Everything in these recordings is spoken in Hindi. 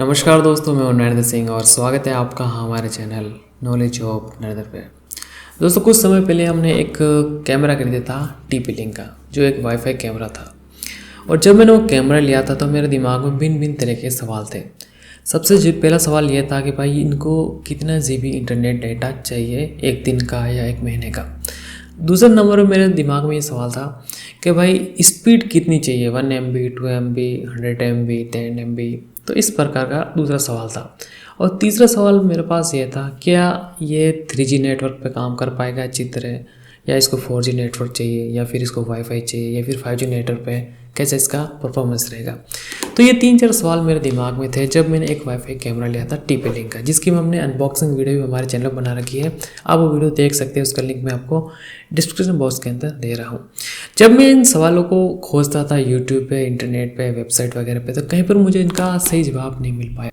नमस्कार दोस्तों, मैं हूं नरेंद्र सिंह और स्वागत है आपका हमारे चैनल नॉलेज ऑफ नरेंद्र पे। दोस्तों, कुछ समय पहले हमने एक कैमरा खरीदा था TP लिंक का, जो एक वाईफाई कैमरा था। और जब मैंने वो कैमरा लिया था तो मेरे दिमाग में भिन्न भिन्न तरह के सवाल थे। सबसे जो पहला सवाल ये था कि भाई इनको कितना GB इंटरनेट डेटा चाहिए, एक दिन का या एक महीने का। दूसरा नंबर में मेरे दिमाग में ये सवाल था कि भाई स्पीड कितनी चाहिए, 1 MB, 2 MB, 100 MB, 10 MB। तो इस प्रकार का दूसरा सवाल था। और तीसरा सवाल मेरे पास ये था, क्या ये 3G नेटवर्क पे काम कर पाएगा अच्छी तरह, या इसको 4G नेटवर्क चाहिए, या फिर इसको वाईफाई चाहिए, या फिर 5G नेटवर्क पे कैसे इसका परफॉर्मेंस रहेगा। तो ये 3-4 सवाल मेरे दिमाग में थे जब मैंने एक वाईफाई कैमरा लिया था TP लिंक का, जिसकी हमने अनबॉक्सिंग वीडियो भी हमारे चैनल पर बना रखी है। आप वो वीडियो देख सकते हैं, उसका लिंक मैं आपको डिस्क्रिप्शन बॉक्स के अंदर दे रहा हूँ। जब मैं इन सवालों को खोजता था यूट्यूब पे, इंटरनेट पे, वेबसाइट वगैरह पे, तो कहीं पर मुझे इनका सही जवाब नहीं मिल पाया।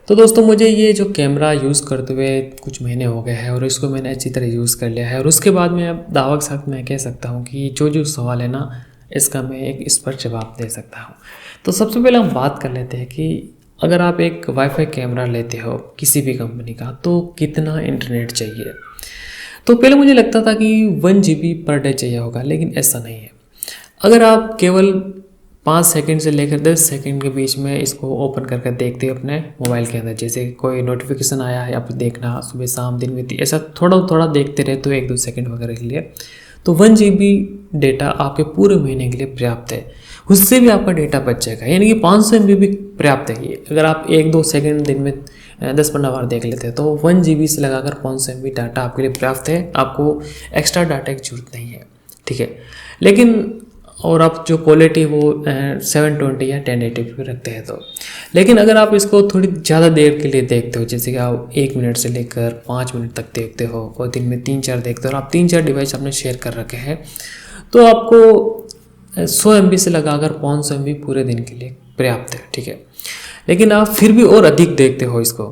तो दोस्तों, मुझे ये जो कैमरा यूज़ करते हुए कुछ महीने हो गए हैं और इसको मैंने अच्छी तरह यूज़ कर लिया है। और उसके बाद मैं अब दावा के साथ मैं कह सकता हूँ कि जो सवाल है ना, इसका मैं एक स्पष्ट जवाब दे सकता हूँ। तो सबसे पहले हम बात कर लेते हैं कि अगर आप एक वाईफाई कैमरा लेते हो किसी भी कंपनी का, तो कितना इंटरनेट चाहिए। तो पहले मुझे लगता था कि 1 GB पर डे चाहिए होगा, लेकिन ऐसा नहीं है। अगर आप केवल 5 सेकंड से लेकर 10 सेकंड के बीच में इसको ओपन करके देखते हो अपने मोबाइल के अंदर, जैसे कोई नोटिफिकेशन आया है, आप देखना सुबह शाम दिन में, ऐसा थोड़ा थोड़ा देखते रहे तो 1-2 सेकंड वगैरह के लिए, तो 1 GB डेटा आपके पूरे महीने के लिए पर्याप्त है। उससे भी आपका डेटा बच जाएगा, यानी कि 500 MB भी पर्याप्त है। ये अगर आप 1-2 सेकंड दिन में 10-15 बार देख लेते हैं तो 1 GB से लगाकर 500 MB डाटा आपके लिए पर्याप्त है। आपको एक्स्ट्रा डाटा की जरूरत नहीं है, ठीक है। लेकिन और आप जो क्वालिटी वो 720 या 1080p पे रखते हैं तो। लेकिन अगर आप इसको थोड़ी ज़्यादा देर के लिए देखते हो, जैसे कि आप 1 मिनट से लेकर 5 मिनट तक देखते हो और दिन में 3-4 देखते हो, और आप 3-4 डिवाइस आपने शेयर कर रखे हैं, तो आपको 100 MB से लगाकर 500 MB पूरे दिन के लिए पर्याप्त है, ठीक है। लेकिन आप फिर भी और अधिक देखते हो इसको,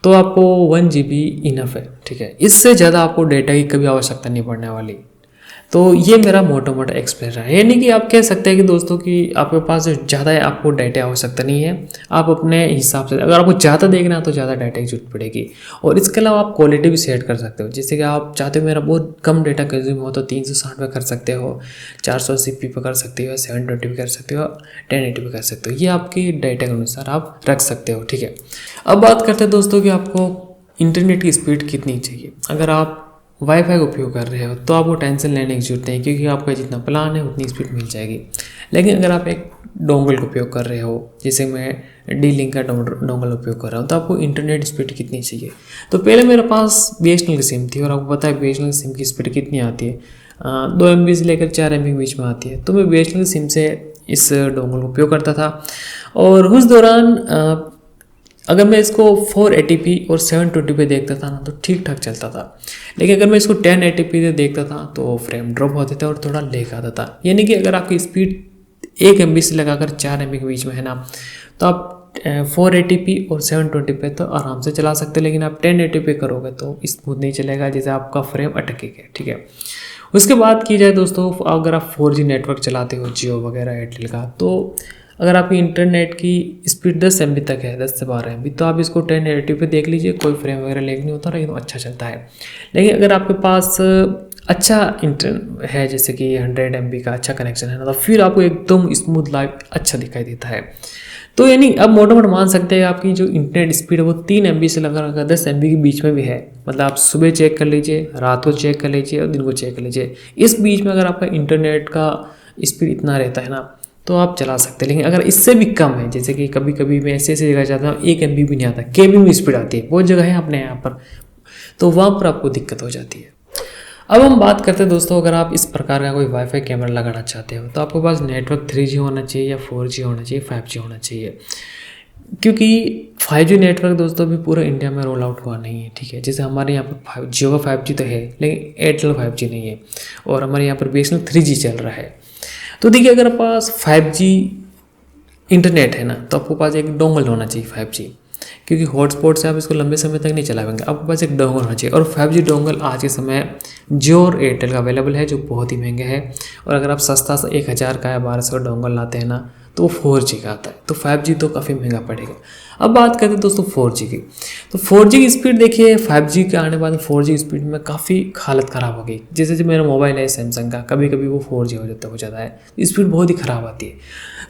तो आपको 1 GB इनफ है, ठीक है। इससे ज़्यादा आपको डेटा की कभी आवश्यकता नहीं पड़ने वाली। तो ये मेरा मोटा मोटा एक्सप्लेन रहा है। यानी कि आप कह सकते हैं कि दोस्तों कि आपके पास जो ज़्यादा है, आपको डाटा आवश्यकता नहीं है। आप अपने हिसाब से, अगर आपको ज़्यादा देखना है तो ज़्यादा डाटा की जरूरत पड़ेगी। और इसके अलावा आप क्वालिटी भी सेट कर सकते हो, जैसे कि आप चाहते हो मेरा बहुत कम डाटा कंज्यूम हो तो 360 पे कर सकते हो, 480p पे कर सकते हो, 720 पे कर सकते हो, 1080 पे कर सकते हो। ये आपकी डाटा के अनुसार आप रख सकते हो, ठीक है। अब बात करते हैं दोस्तों कि आपको इंटरनेट की स्पीड कितनी चाहिए। अगर आप वाईफाई का उपयोग कर रहे हो तो आपको टेंशन लेने की जरूरत नहीं, क्योंकि आपका जितना प्लान है उतनी स्पीड मिल जाएगी। लेकिन अगर आप एक डोंगल का उपयोग कर रहे हो, जैसे मैं D-Link का डोंगल उपयोग कर रहा हूँ, तो आपको इंटरनेट स्पीड कितनी चाहिए। तो पहले मेरे पास BSNL की सिम थी, और आपको पता है BSNL की सिम की स्पीड कितनी आती है, 2 MB से लेकर 4 MB के बीच में आती है। तो मैं BSNL की सिम से इस डोंगल का उपयोग करता था, और उस दौरान अगर मैं इसको 480p और 720 पे देखता था ना, तो ठीक ठाक चलता था। लेकिन अगर मैं इसको 1080p पे देखता था तो फ्रेम ड्रॉप होते थे और थोड़ा लेग आता था। यानी कि अगर आपकी स्पीड 1 MB से लगाकर 4 MB के बीच में है ना, तो आप 480p और 720 पे तो आराम से चला सकते हैं। लेकिन आप 1080p पे करोगे तो स्मूथ नहीं चलेगा, जैसे आपका फ्रेम अटकेगा, ठीक है। उसके बाद की जाए दोस्तों, अगर आप 4G नेटवर्क चलाते हो, जियो वगैरह एयरटेल का, तो अगर आपकी इंटरनेट की स्पीड 10 MB तक है, 10 से 12 MB, तो आप इसको 1080p पे देख लीजिए, कोई फ्रेम वगैरह लेग नहीं होता, लेकिन अच्छा चलता है। लेकिन अगर आपके पास अच्छा इंटरनेट है, जैसे कि 100 MB का अच्छा कनेक्शन है ना, तो फिर आपको एकदम स्मूथ लाइव अच्छा दिखाई देता है। तो यानी अब मोटा मोटा मान सकते हैं आपकी जो इंटरनेट स्पीड है वो 3 MB से लगाकर 10 MB के बीच में भी है। मतलब आप सुबह चेक कर लीजिए, रात को चेक कर लीजिए और दिन को चेक कर लीजिए। इस बीच में अगर आपका इंटरनेट का स्पीड इतना रहता है ना, तो आप चला सकते हैं। लेकिन अगर इससे भी कम है, जैसे कि कभी कभी मैं ऐसे जगह जाता हूँ 1 MB भी नहीं आता, KB में स्पीड आती है, वो जगह है अपने यहाँ पर, तो वहाँ पर आपको दिक्कत हो जाती है। अब हम बात करते हैं दोस्तों, अगर आप इस प्रकार का कोई वाईफाई कैमरा लगाना चाहते हो, तो आपके पास नेटवर्क 3G होना चाहिए, या 4G होना चाहिए, 5G होना चाहिए। क्योंकि 5G नेटवर्क दोस्तों भी पूरा इंडिया में रोल आउट हुआ नहीं है, ठीक है। जैसे हमारे यहाँ पर जियो का 5G तो है, लेकिन एयरटेल 5G नहीं है, और हमारे यहाँ पर BSNL 3G चल रहा है। तो देखिए, अगर आपके पास 5G इंटरनेट है ना, तो आपको पास एक डोंगल होना चाहिए 5G, क्योंकि हॉटस्पॉट से आप इसको लंबे समय तक नहीं चला पाएंगे। आपके पास एक डोंगल होना चाहिए, और 5G डोंगल आज के समय जियो और एयरटेल का अवेलेबल है, जो बहुत ही महंगे है। और अगर आप सस्ता सा 1000 का या 1200 का डोंगल लाते हैं ना, तो वो 4G का आता है, तो 5G तो काफ़ी महंगा पड़ेगा। अब बात करते हैं दोस्तों 4G की। तो 4G की स्पीड देखिए 5G के आने बाद 4G स्पीड में काफ़ी हालत ख़राब हो गई। जैसे जो मेरा मोबाइल है सैमसंग का, कभी कभी वो 4G हो जाता है, स्पीड बहुत ही ख़राब आती है,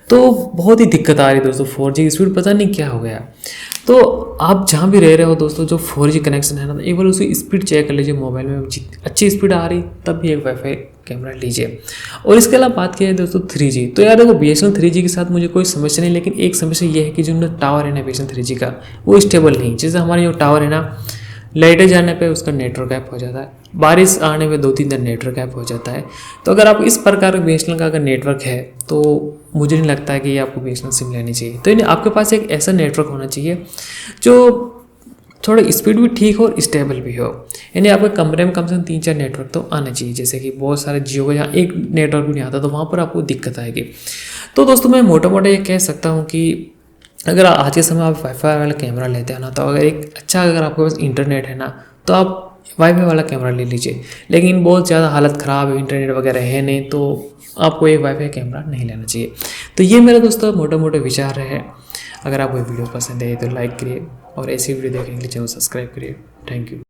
तो बहुत ही दिक्कत आ रही है दोस्तों। 4G की स्पीड पता नहीं क्या हो गया। तो आप जहाँ भी रह रहे हो दोस्तों, जो 4G कनेक्शन है ना, एक बार उसकी स्पीड चेक कर लीजिए मोबाइल में, अच्छी स्पीड आ रही तब भी एक वाईफाई कैमरा लीजिए। और इसके अलावा बात किया है दोस्तों 3G, तो यार देखो BSNL 3G के साथ मुझे कोई समस्या नहीं, लेकिन एक समस्या ये है कि जो टावर है ना BSNL 3G का, वो स्टेबल नहीं। जैसे हमारे जो टावर है ना, लाइटें जाने पे उसका नेटवर्क गैप हो जाता है, बारिश आने में 2-3 दिन नेटवर्क गैप हो जाता है। तो अगर आप इस प्रकार का BSNL का अगर नेटवर्क है, तो मुझे नहीं लगता है कि आपको BSNL सिम लेनी चाहिए। तो यानी आपके पास एक ऐसा नेटवर्क होना चाहिए जो थोड़ा स्पीड भी ठीक हो और स्टेबल भी हो। यानी आपके कमरे में कम से कम 3-4 नेटवर्क तो आना चाहिए। जैसे कि बहुत सारे जियो का यहाँ एक नेटवर्क भी नहीं आता, तो वहाँ पर आपको दिक्कत आएगी। तो दोस्तों मैं मोटा मोटा ये कह सकता हूँ कि अगर आज के समय आप वाईफाई वाला कैमरा लेते हैं ना, तो अगर एक अच्छा अगर आपके पास इंटरनेट है ना, तो आप वाईफाई वाला कैमरा ले लीजिए। लेकिन बहुत ज़्यादा हालत ख़राब है, इंटरनेट वगैरह है नहीं, तो आपको एक वाईफाई कैमरा नहीं लेना चाहिए। तो ये मेरा दोस्तों मोटा मोटा विचार है। अगर आपको वीडियो पसंद है तो लाइक करिए, और ऐसी वीडियो देखने के लिए चैनल सब्सक्राइब करिए। Thank you.